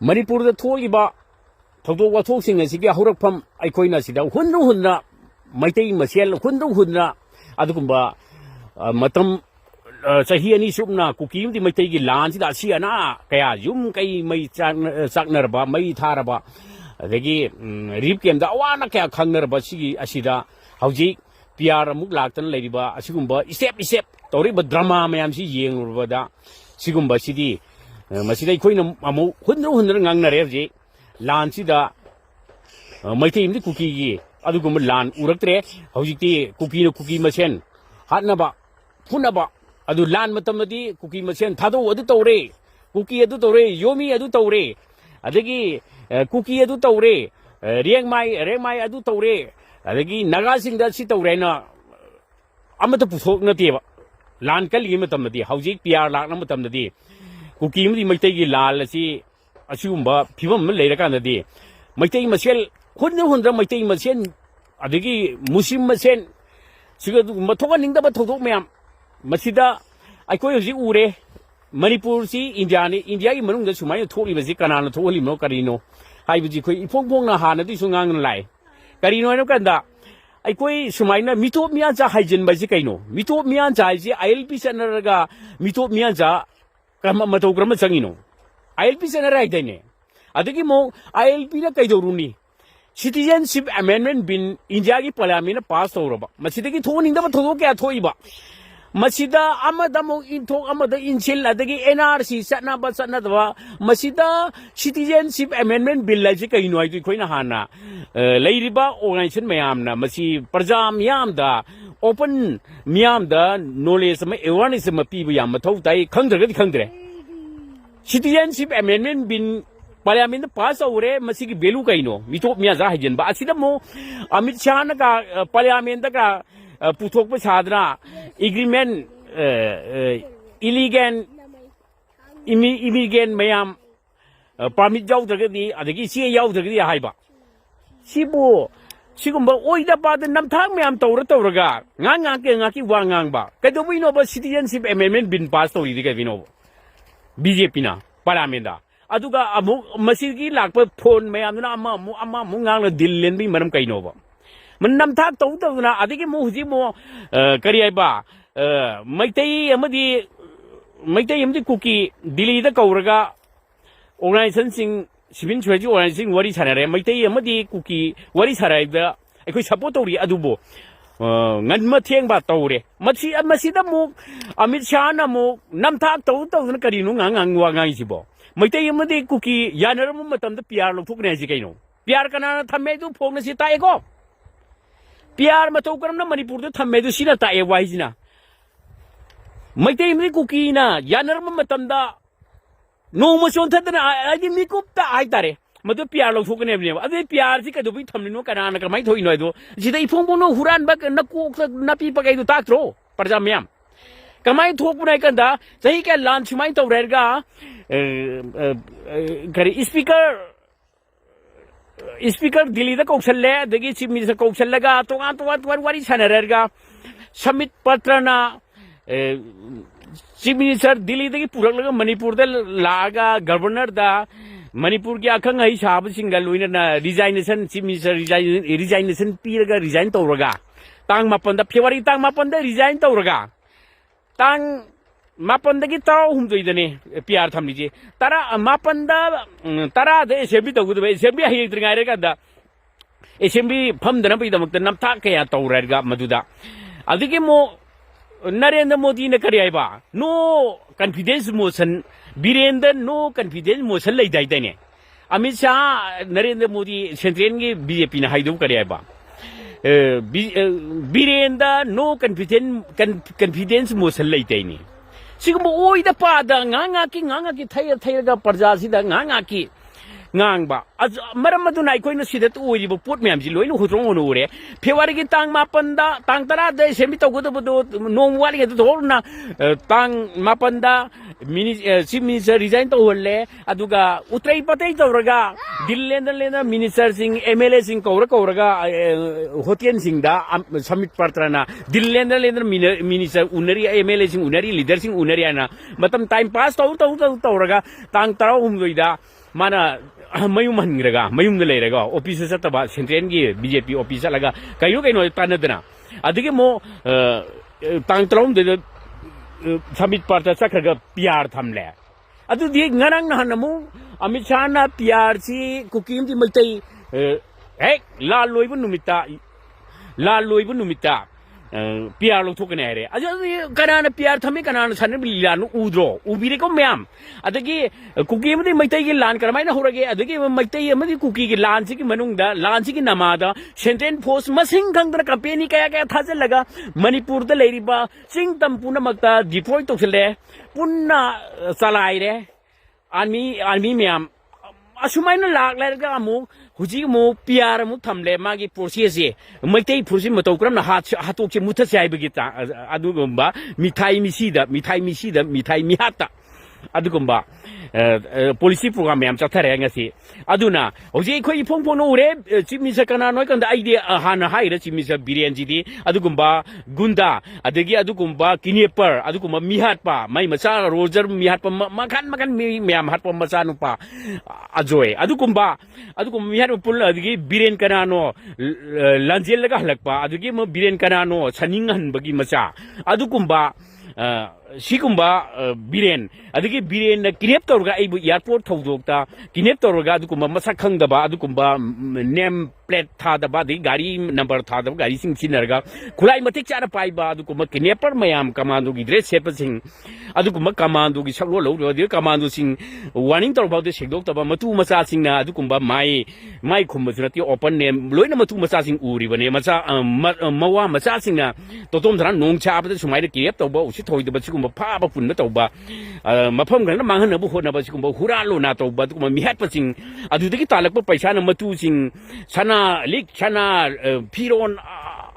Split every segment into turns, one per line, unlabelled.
Manipur Twrkliba Toto Toxing as Siga Horapam Eikhoi Sida Hunna Meitei Masel Hunna Adukumba Matam Sahiani Subna Kukim the Meitei Lands that Siana Kaya Yum Kai May Saknerba May Taraba Regi Ripkem the Awana Kaya Kangerba Sigi Asida Hauji PR Muklatan Ladyba Asigumba Step Toriba drama Mymsi Yengkhisira Sigumba City Masida Koina Amu Hundra Ngangareji Lansida Meitei the cookie Adugum Lan Uraktre Hauji cookie Masen Hatnaba Hunaba Adu Lan Matamadi cookie Masen Tado Adutore Cookie Adutore Yomi Adutore Adegi Cookie Adutore Rengmai Adutore Adegi Nagasing that Sitorena Amata Pusok Nativa Lan Kalimatamadi Hauji PR Lanatamadi Cookie Meitei Lal si Asumba Pivum later can the day Meitei Masel Hundra Meitei Masen Adegi Musim Masen Siga Matokaning the Batok Mam Masida Eikhoi Ure Manipur si India Manung the Sumaya Tori Vizikana Toli no Carino Haibuji Ipong Hana Sungang Lai Carino and Kanda Eikhoi Sumaina Mito Mianza Hygiene Bazicano Mito Mianza I'll be Senaraga Mito Mianza Matograma Sangino I'll be Senara Dene Adegimo I'll be the Kaidoruni Citizenship Amendment bin Injagi Palamina passed over Masitaki Tony the Toka Toiba Masida Amadamo into Amada Inchil Adegi NRC Satnaba Satnadava Masida Citizenship Amendment Bill Lajica Inuit Queen Hana Ladyba Organization Mayamna Masi Prajam Yamda Open Miamda Knowledge Awareness Mapi Yamato Dai Country Citizenship Amendment bin Parliament pass over Masiki Belukaino Mito Miazajan but Asidamo Amit Chanaka Parliament Putok Sadra agreement illegal immigrant Mayam permit Jow the Adagi see Yaw the Haiba Sibu Sigumba Oida Bad and Namtang Mayam Toraga Nangaki Wangangba Kadovino but citizenship amendment been passed over the Gavino BJP Paramenda Aduga Masigi Lakpa Pon Mayamna Amma Mungang Dillen be Madam Kainova Manam Tak Totana Adiki Muzimo Kariaba Meitei Amadi cookie Dili the Kauraga organizing Sivin Treasure organizing what is Hanare Meitei Amadi cookie what is Harada I could support Adubo Nanmatiang Batore Masida Mo Amit Shana Mo Namtak Toto Karino Wangangibo Meitei Amadi cookie Yanarum Matam the PR Puknazicano PR Canana Tamedu Ponasita Ego PR Matokam Manipur the Tamedusina Tae Wizina Meitei Kukina Yanarum Matanda No Motion Tatan I didn't make up the Aitare Mother PR Lofukan other PR Zika do be Tamino Canana Maito Inodo Zita Pombono Huran back and Napi Pagay to Tatro Parjamiam Kamai Tokunakanda they can launch Maito Rega Speaker Dili the Coxella, the Gitsi Miss Coxellaga, to what is Hanarga, Summit Patrana, Chief Minister Dili the Puraga, Manipur the Laga, Governor the Manipur Yakanga is having a Luina resignation, Chief Minister resignation, Piraga resigned to Raga. Tang Mapon the Pivari Tang Mapon the resigned to Raga. Tang Mapanda Gita whom to the PR Tamiji. Tara Mapanda Tara the Sebito good way, Sebia Hitring Iragada. A Sembi Pum the Napi the Namtaka to Redga Maduda. Adikimo Narenda Modina Kariaba. No confidence motion, Birenda, no confidence motion like Daitane. Amisha Narenda Modi Sentrengi BJP Haidu Kariaba. Birenda, no confidence motion like Dani. Sigmo oi the pada ngangaki Taya Parjazi the ngangaki Ngangba as Maramaduna Eikhoi see that we put Mymsi Loin who's wrong ore Piwariki Tang Mapanda Tangtara de Semito good no one at the Horna Tang Mapanda Chief Minister resigned to Hole Aduga Utray Potato Raga Dilenda Minister sing MLA sing Koraga Hotian sing da Summit Patrana Dilenda Minister Unari MLA sing Unari leader sing Unariana Matam time passed out Raga Tang Taraum Vida mana mayum hangraga mayum de leiraga office sataba central gi BJP office laga kayo kaino tanadna adigi mo tang trom de summit parta sakraga PR thamle adu di ngarang na namu Amit Shah na PR si kukim di Meitei la loibu numita PR lo thuk ne re ajo kanana PR thami kanana sanin bilan udro ubire ko myam adagi kukim di Meitei gi lan karamai na horage adagi Meitei amadi kuki gi lan si gi manung da lan si gi namada sentence post masing khangdra company kaya thajal laga Manipur da leiriba singtam puna makta deploy toksle punna salai re army myam asumai na lag ler ga amu huji mu PR mu thamle magi process ye Meitei pursi matau kram na hatok che mutha sai bagi ta adu gomba mithai mihata adu gomba policy program yam chathare ngasi aduna hoji khoi phongphong no ure chief minister kana noi kan da idea hana haira chief minister Biren ji di adu gomba gunda adagi adu gomba kineper adu gomba mihat pa mai macha roger mihat pa makan myam hat pa macha nu pa ajoy adu gomba mihat pul adagi Biren kana no lanjel laga halak pa adagi mo Biren kana no saning han bagi macha adu gomba Sikumba Biren adagi Biren na kinep torga aibu airport thawdokta kinep torga adukumba masak khangdaba adukumba name plate thadaba di gari number thadaba gari sing sinarga khulai matik chara paiba adukumba kineper mayam commando gi dress sepasing adukumba commando gi saklo lo di commando sing warning torba de segdoktaba matu macha sing na adukumba mai khumbasurati open name loina matu macha sing uri bane macha mawa macha sing na Tomtomshna nong cha ba sumai de kinep torba usi thoidaba sigumba pa pun tauba mafam gan manghan bu hona ba sigumba huralo na tauba kuma mihat pasing adudagi talak pa paisa na matu sing sana lik sana piron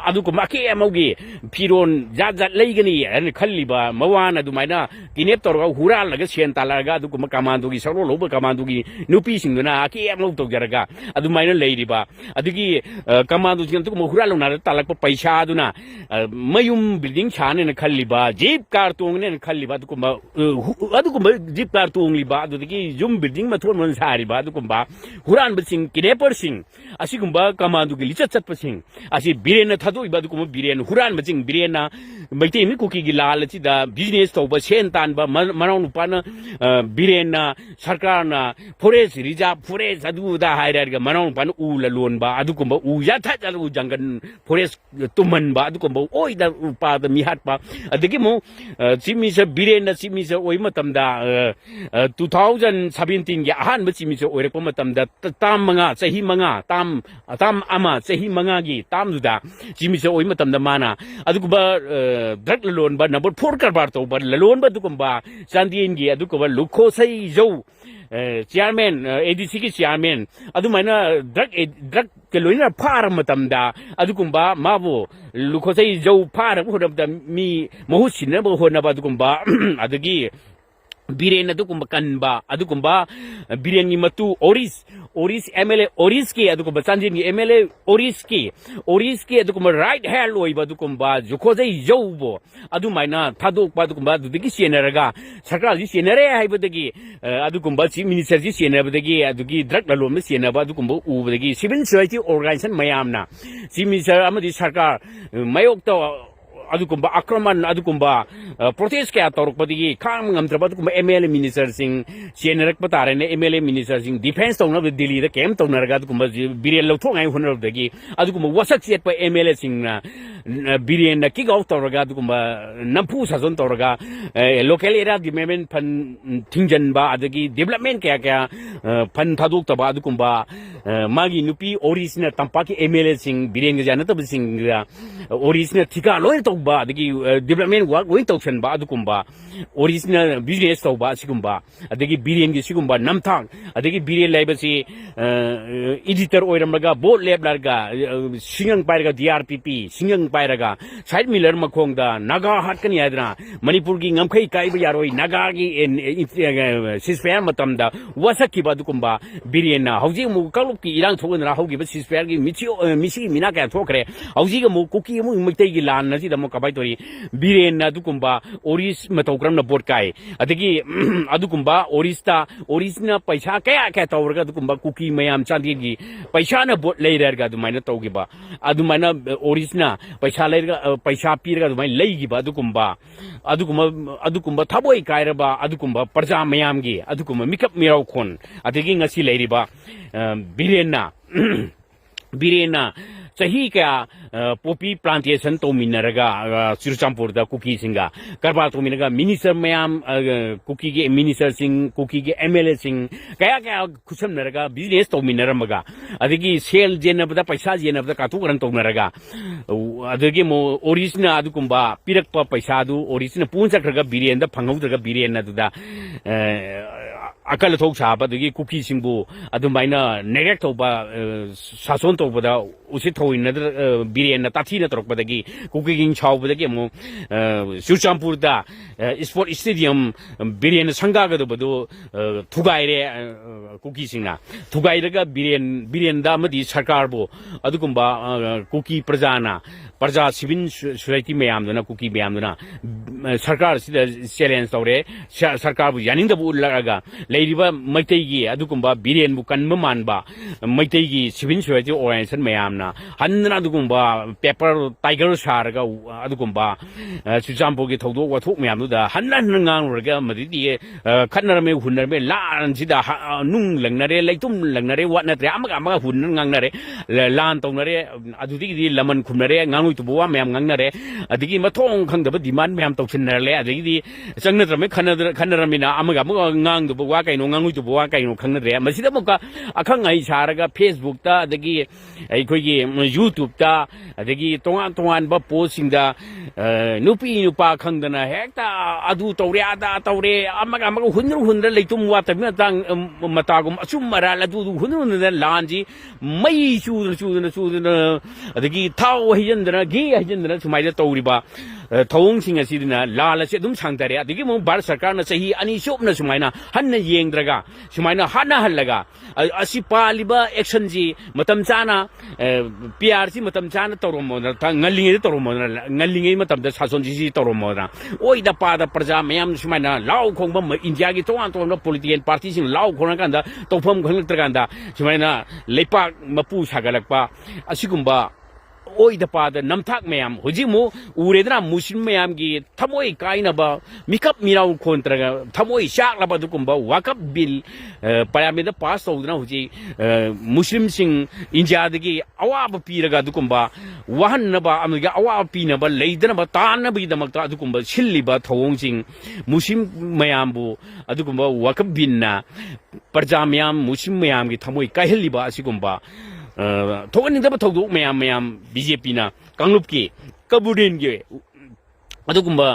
adu ko make amaugi piron jat leigani an khalliba mawana dumaina kinep torga hural laga sen talaga adu ko kamando gi saro loba kamando gi nupi singuna ake amau to jaraga adu maina leiriba adugi kamando sing to hural na talak pa paisa aduna mayum building chane na khalliba jeep car tong ne khalliba adu ko jeep car tong liba adudagi jum building ma thon man sari ba adu ko ba huran basing kineper sing asigumba kamando gi lichat chat pasing asi Biren na do ibadu ko Biren huran majing Biren na Meitei mi kuki gi lal chi da business to ba sen tan ba manau nu pa na Biren na sarkar na forest reserve forest adu da hairar ga manau pa na u la lon ba adu ko ba u ya tha ja u jangan forest tuman ba adu ko ba oi da pa da mi hat pa adagi mo chimi sa Biren na chimi sa oi matam da 2017 ya han ba chimi sa oi pa matam da tam manga sahi manga tam ama sahi manga gi tam du da Jimisa oi matam da mana adukuba drug lalon ba number 4 karbar to ba lalon ba dukumba chandien gi adukuba lukho sai jo chairman ADC ki chairman adumaina drug ke loina phar matam da adukumba mabu lukho sai jo phar ho da mi mahusin na ba ho na ba adukumba adagi Biren adukumba kanba adukumba Biren ni matu Oris MLA Oriski adukumba Sanjin ni MLA Oriski adukumba right hand loiba adukumba jukhoze yobo adumaina thadok ba adukumba adudagi senaraga sarkar ji senare haibadagi adukumba chief minister ji senabadagi adugi drug lalom senaba adukumba ubadagi civil society organization mayamna chief minister amadi sarkar mayok to adukumba akraman adukumba protest kaya torok padigi kham ngamtra adukumba MLA minister sing senarak patare ne MLA minister sing defense tongna Delhi da kem tongna raga adukumba Biren lo thong ai honor dagi adukumba wasak set pa MLA sing na Biren na kick out toraga adukumba nampu sajon toraga local area development fan thingjan ba adagi development kaya fan thaduk ta ba adukumba magi nupi original tampaki MLA sing Biren ga jana ta sing original thika loi to ba adagi development work going to ba adukumba original business to ba sigumba adagi Biren gi sigumba namthang adagi Biren laiba si editor oiram laga board lab larga singang parga DRPP singang पायरगा साइड मिलर मखोंगदा नागा हाटकनी हादना मणिपुर की ngमखै cab यारोय Naga की सिसफेयर मतमदा वसखिबा दुकुंबा बिरेना हौजी मु कलुप की इरांग थोगना हौगिबा सिसफेयर की मिसी मिना का थोखरे हौजी मु कुकी मु मैतै की लान नसी दमो कबाय तोरी बिरेना दुकुंबा ओरिस मतौक्रम न बोट काय अदगी अदुकुंबा ओरिसना पैसा कया कया तौरगा दुकुंबा कुकी मयाम चांदी की पैसा न बोट लेरगा दुमाइना तौगिबा अदुमाइना ओरिसना पैसा पीरगा दुमाइ लेगिबा अदुकुंबा थबोय कायरबा अदुकुंबा प्रजा मयाम की अदुकुंबा मिकप मिराव खोन अदगी ngasi लेरिबा बिरेना चाही क्या पोपी प्लांटेशन तोमिनरगा चुरचामपुरदा कुकी सिंगा करबा तोमिनगा मिनिस्टर मयाम कुकी के मिनिस्टर सिंग कुकी के एमएलए सिंग कया कया खुसमनरगा बिजनेस तोमिनरमगा अदगी सेल जेनबदा पैसा जेनबदा कातुकरन तोमिनरगा अदगी मो ओरिजिनल अदुकुंबा पिरकपा पैसा दु ओरिजिनल पुंचखरगा बिरेनदा फंगौदरगा बिरेन अदुदा अकल थोक साबदगी कुकी सिंबु अदुमाइना नेगेक्ट तौबा सासोन तौबदा उसे थोइन बिरेन ताथी न तरकबदगी कुकी किंग छावबदगी मो सुचामपुरदा स्पोर्ट स्टेडियम बिरेन संगागदबदो थुगाइरे कुकी सिंगना थुगाइरगा बिरेनदा मदि सरकारबो अदुकुंबा कुकी प्रजा सिविल सोसाइटी मयामदना कुकी मयामदना सरकार सिदा चैलेंज तौरे सरकारबु यानिंदबु उल्लगा लेरिबा मैतैगी अदुकुंबा बिरेनबु कन्म मानबा मैतैगी सिविल सोसाइटी ऑर्गेनाइजेशन मयामना हन्ना अदुकुंबा पेपर टाइगर सारगा अदुकुंबा सुचामपुरगी थौदोक वाथोक मयामदुदा हन्ना ngangrga madidi khatnarame hunarme lan sida nung langnare laitum langnare watnatre amaga hun ngangnare lan tongnare adudi laman khumnare ngangui tubuwa mayam ngangnare adigi mathong khangdaba demand mayam toksinarle adigi changnatrame khannaramina amaga ngang tubuwa kaino ngangui tubuwa kaino khangnare masida muka akhang ai saraga Facebook ta adigi Eikhoi YouTube ta adigi tongan ba postingda nupa khangdana hekta adu tawre ada tawre amaga hunra leitum watami tang matagum asum maral adu hunra lanji mai chudana adagi thau hijandana gi hijandana sumaida tawriba thawong sing asidina lala se dum sangtare adigi mo bar sarkar na sahi ani shopna sumaina hanna yengdraga sumaina hana halaga asi paliba action ji matam chana PRC matam chana tawromo ngalinge tawromo ngalinge matam da sason ji tawromo oi da pa da praja mayam sumaina law khongba India gi toan political party sing law khona kanda tawpham khangtraganda sumaina leipak mapu sagalakpa asigumba oi da pa da namthak mayam hojimu uredra muslim mayam gi thamoi kaina ba mikap mirau khontraga thamoi shak laba dukumba wakap bill parliament da pass tawdna hoji muslim sing India dagi awaba piraga dukumba wahan na ba amga awaba pina ba leidana ba tan ba damakta dukumba silliba thawong sing muslim mayam bu adukumba wakap binna parja mayam muslim mayam gi thamoi kaihliba asigumba थोगनिंदब थौदोक मयाम BJP ना कांगलुप की कबुडिन के अदुकुंबा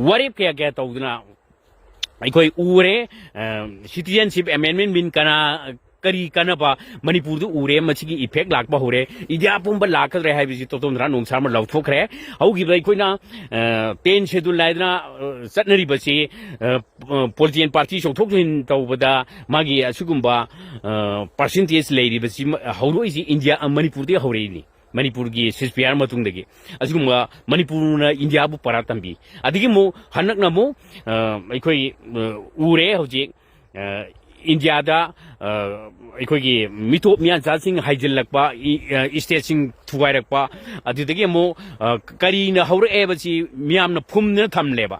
वरेप क्या तौदना Eikhoi ure citizenship amendment bin kana kari kanaba Manipur du ure machigi effect lakba hore India pumba lakadre hai bisi Tomtomshna nungsar ma lauthokre haugi Eikhoi na 10 schedule laidna satnari basi political party chokthokhin tawbada magi asugumba percentage leiri basi hauroi si India Manipur de horeini Manipur gi CSPR matungdagi asugumba Manipur na India bu paratambi adigi mo hanak na mo Eikhoi ure hoji India da Eikhoi gi mitop mian jasing haijil lakpa state sing thugai rakpa adidagi mo kari na haur ebasi miam na phum na thamleba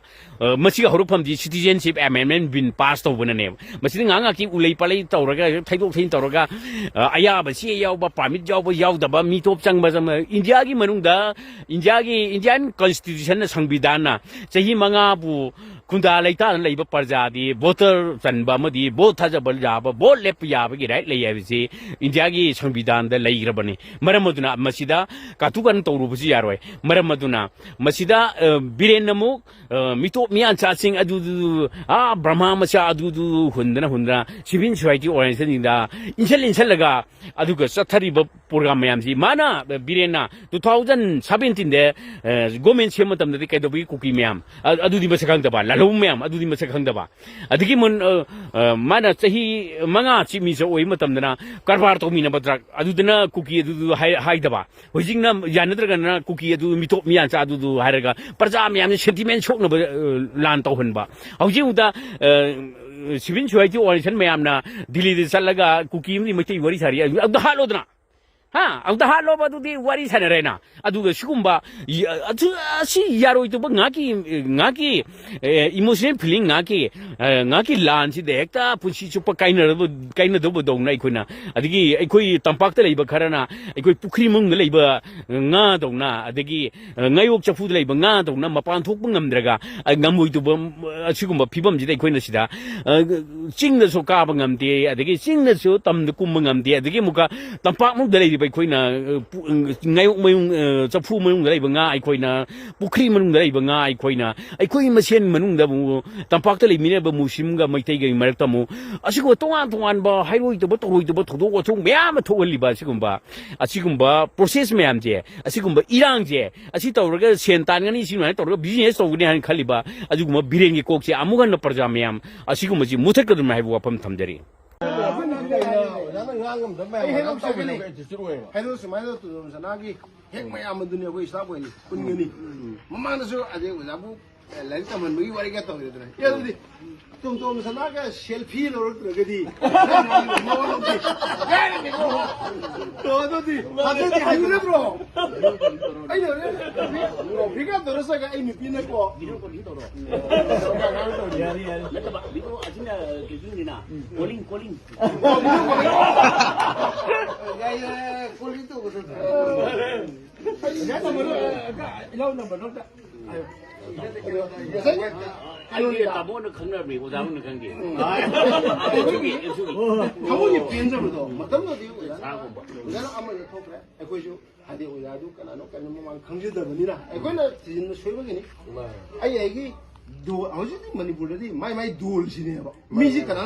masi haur pham di citizenship amendment bin pass to buna ne masi nganga ki ulei palai tawraga thaidok thin tawraga aya basi yaw ba permit yaw da ba mitop changba India gi manung da Indian constitution na sangbidan na chahi manga bu Kunda Laita and Labor Parzadi, Voter Sanbamadi, both Hazabal Java, both Lep Yabagi, right? Layavisi, Injagi, Sambidan, the Layrabani, Maramaduna, Masida, Katukan Torubusi Arway, Maramaduna, Masida, Birenamu, Mito Mian Chassing Adu, Brahma Masha Adu, Hundra, Sivin Shwati or in the Inselaga, Aduka, Satari Programamsi, Mana, Birena, 2017 there, Gomen Shematam, the Kadabi Cookie Miam, Adu di Masakandaba, Lalumam, Adu di Masakandaba. Adikimun Mana Sahi Manga Chimiso Imatamana, Carvarto Minabatra, Adudana Cookie to Haidaba, Wajinam Yanadragana Cookie to Mito Mianza to Haraga, Parzamiam, Sentiment Shok Lantohenba. Aujuda Sivin Chuati or Mayamna, Dili Salaga, Cookie, Mati, Varisari, of the Halodra. Ha, of the Haloba to the Waris Hanarena, Adu the Shumba, see Yaro to Naki, emotion feeling Naki Lanci, the Hecta, Puchichupa kind of double dong Naikuna, Adigi, Eikhoi Tampakta labor Karana, Eikhoi Pukrimung labor, Nadona, Adigi, Nayok Chafu labor, Nadona, Mapan Tupungam Draga, Namu to Chugumba, Pibam, the Quinasida, sing the Sokabangam de, Adigi, sing the Sotam the Kumangam de, Adigi Muka, Tampakmu the lady. Quina, Nayu Chafu Mung Labanga, Eikhoi, Pukrimun Labanga, Eikhoi Masen Manunda, Tampakta Minaba Mushimga, Meitei Martamu, Asiko Toan Ba, Highway to Boto to Boto, Yama to Liba Sigumba, process Mamje, Asigumba Iranje, Asita Rega, Sentangani, business of Guinean Caliba, Azuma Birengi Coxi, Amugan Parjamiam, Asigumaji, Mutakam Mahwapam Tamderi.
Hello, Smile to Zanagi, Hekmay Amadunia, we stop with Kunini. Mamanazo, I did with Abu, Lantam, and we were get over it. Tomtomshna, shell peel or Gadi. I know, pick up the Rosaka in the Pinnacle. Calling.
I get a bone of Hunaba without the Kangi.
How many pins of the Madame? I'm going to talk. I wish you had it with Adu and I know can come to the Vanilla. I'm going to see in the Swimming. I do. I was money, my dual. Music and